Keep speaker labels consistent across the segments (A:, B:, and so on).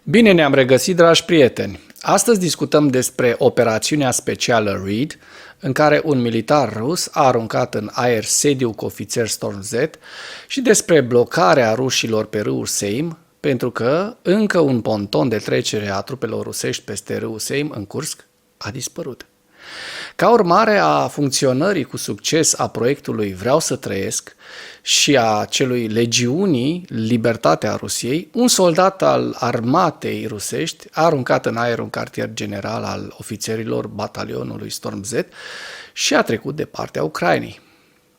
A: Bine ne-am regăsit, dragi prieteni! Astăzi discutăm despre operațiunea specială Reed, în care un militar rus a aruncat în aer sediul cu ofițeri Storm Z și despre blocarea rușilor pe râul Seim, pentru că încă un ponton de trecere a trupelor rusești peste râul Seim în Kursk a dispărut. Ca urmare a funcționării cu succes a proiectului Vreau să trăiesc și a celui Legiunii Libertatea Rusiei, un soldat al armatei rusești a aruncat în aer un cartier general al ofițerilor batalionului Storm Z și a trecut de partea Ucrainei.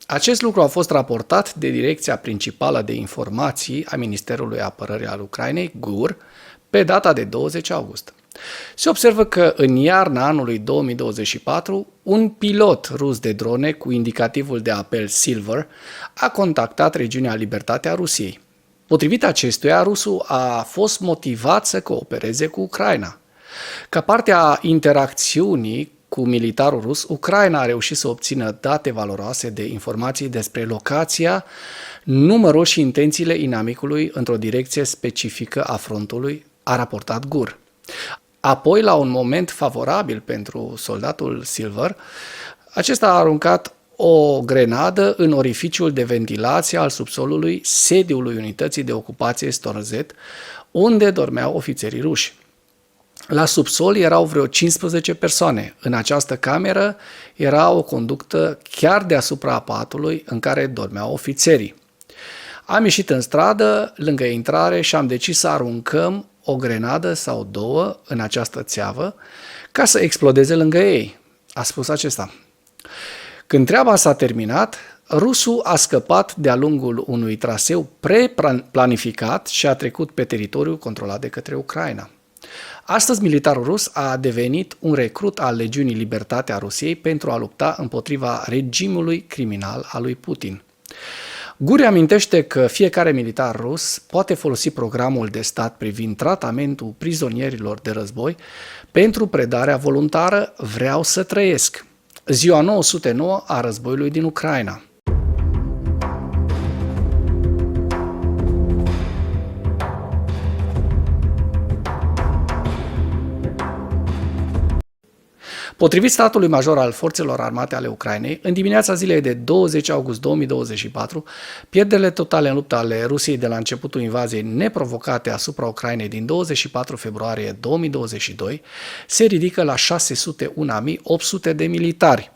A: Acest lucru a fost raportat de Direcția Principală de Informații a Ministerului Apărării al Ucrainei, GUR, pe data de 20 august. Se observă că în iarna anului 2024, un pilot rus de drone cu indicativul de apel Silver a contactat regiunea Libertatea Rusiei. Potrivit acestuia, rusul a fost motivat să coopereze cu Ucraina. Ca parte a interacțiunii cu militarul rus, Ucraina a reușit să obțină date valoroase de informații despre locația, numărul și intențiile inamicului într-o direcție specifică a frontului, a raportat GUR. Apoi, la un moment favorabil pentru soldatul Silver, acesta a aruncat o grenadă în orificiul de ventilație al subsolului sediului unității de ocupație Storm Z, unde dormeau ofițerii ruși. La subsol erau vreo 15 persoane. În această cameră era o conductă chiar deasupra patului în care dormeau ofițerii. Am ieșit în stradă, lângă intrare, și am decis să aruncăm o grenadă sau două în această țeavă ca să explodeze lângă ei, a spus acesta. Când treaba s-a terminat, rusul a scăpat de-a lungul unui traseu preplanificat și a trecut pe teritoriul controlat de către Ucraina. Astăzi, militarul rus a devenit un recrut al Legiunii Libertatea Rusiei pentru a lupta împotriva regimului criminal al lui Putin. GUR amintește că fiecare militar rus poate folosi programul de stat privind tratamentul prizonierilor de război pentru predarea voluntară Vreau să trăiesc, ziua 909 a războiului din Ucraina. Potrivit statului major al Forțelor Armate ale Ucrainei, în dimineața zilei de 20 august 2024, pierderile totale în luptă ale Rusiei de la începutul invaziei neprovocate asupra Ucrainei din 24 februarie 2022 se ridică la 601.800 de militari.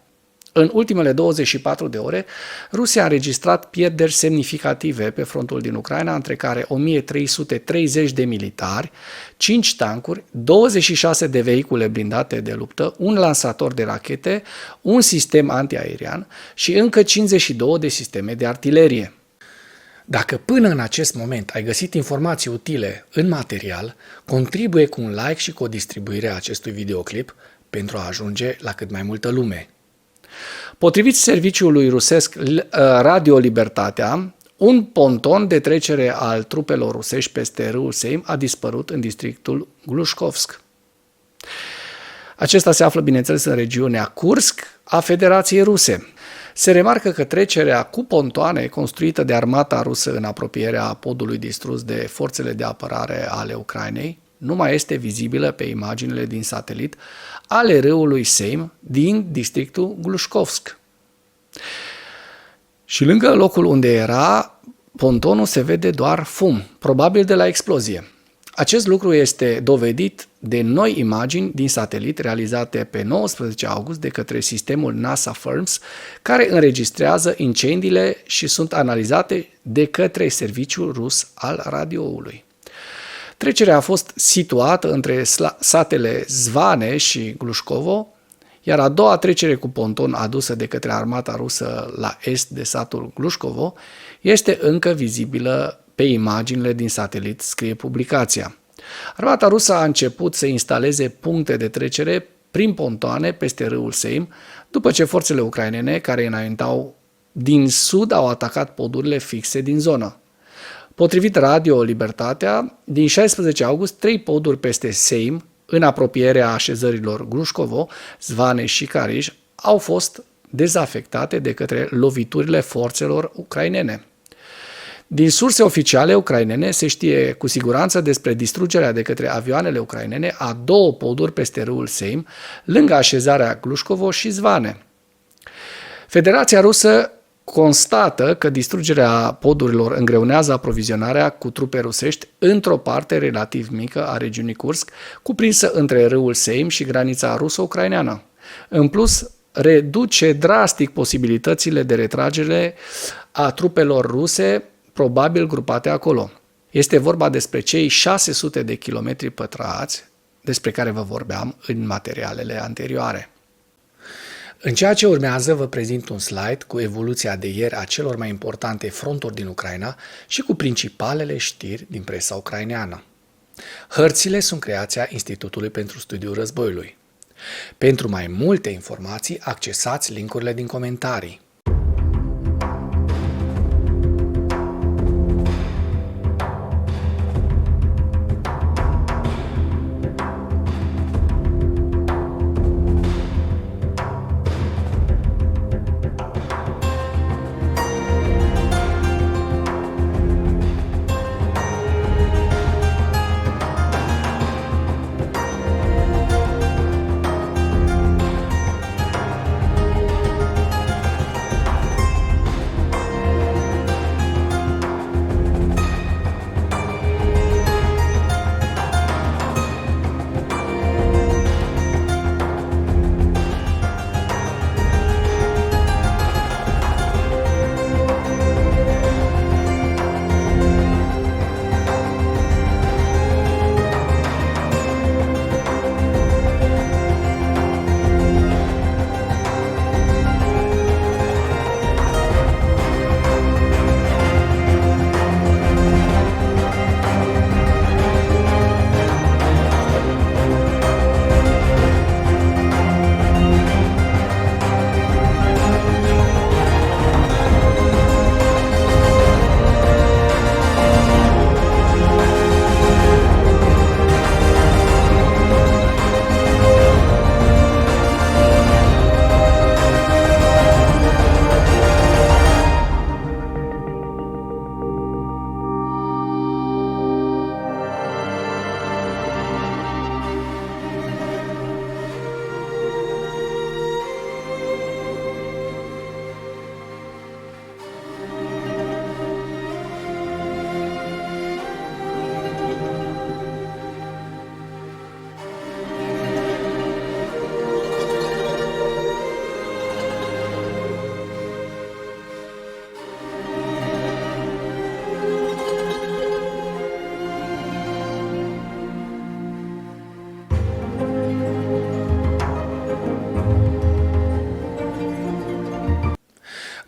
A: În ultimele 24 de ore, Rusia a înregistrat pierderi semnificative pe frontul din Ucraina, între care 1330 de militari, 5 tancuri, 26 de vehicule blindate de luptă, un lansator de rachete, un sistem antiaerian și încă 52 de sisteme de artilerie. Dacă până în acest moment ai găsit informații utile în material, contribuie cu un like și cu o distribuire a acestui videoclip pentru a ajunge la cât mai multă lume. Potrivit serviciului rusesc Radio Libertatea, un ponton de trecere al trupelor rusești peste râul Seim a dispărut în districtul Glușcovsk. Acesta se află, bineînțeles, în regiunea Kursk a Federației Ruse. Se remarcă că trecerea cu pontoane construită de armata rusă în apropierea podului distrus de forțele de apărare ale Ucrainei nu mai este vizibilă pe imaginile din satelit ale râului Seim din districtul Glușcovsk. Și lângă locul unde era pontonul se vede doar fum, probabil de la explozie. Acest lucru este dovedit de noi imagini din satelit realizate pe 19 august de către sistemul NASA FIRMS, care înregistrează incendiile și sunt analizate de către serviciul rus al radioului. Trecerea a fost situată între satele Zvane și Glușcovo, iar a doua trecere cu ponton adusă de către armata rusă la est de satul Glușcovo este încă vizibilă pe imaginile din satelit, scrie publicația. Armata rusă a început să instaleze puncte de trecere prin pontoane peste râul Seim, după ce forțele ucrainene care înaintau din sud au atacat podurile fixe din zonă. Potrivit Radio Libertatea, din 16 august, 3 poduri peste Seim, în apropierea așezărilor Glușcovo, Zvane și Kariș, au fost dezafectate de către loviturile forțelor ucrainene. Din surse oficiale ucrainene se știe cu siguranță despre distrugerea de către avioanele ucrainene a 2 poduri peste râul Seim, lângă așezarea Glușcovo și Zvane. Federația Rusă constată că distrugerea podurilor îngreunează aprovizionarea cu trupe rusești într-o parte relativ mică a regiunii Kursk, cuprinsă între râul Seim și granița ruso-ucraineană. În plus, reduce drastic posibilitățile de retragere a trupelor ruse probabil grupate acolo. Este vorba despre cei 600 de kilometri pătrați despre care vă vorbeam în materialele anterioare. În ceea ce urmează vă prezint un slide cu evoluția de ieri a celor mai importante fronturi din Ucraina și cu principalele știri din presa ucraineană. Hărțile sunt creația Institutului pentru Studiul Războiului. Pentru mai multe informații, accesați link-urile din comentarii.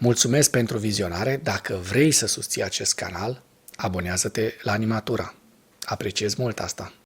A: Mulțumesc pentru vizionare. Dacă vrei să susții acest canal, abonează-te la Animatura. Apreciez mult asta.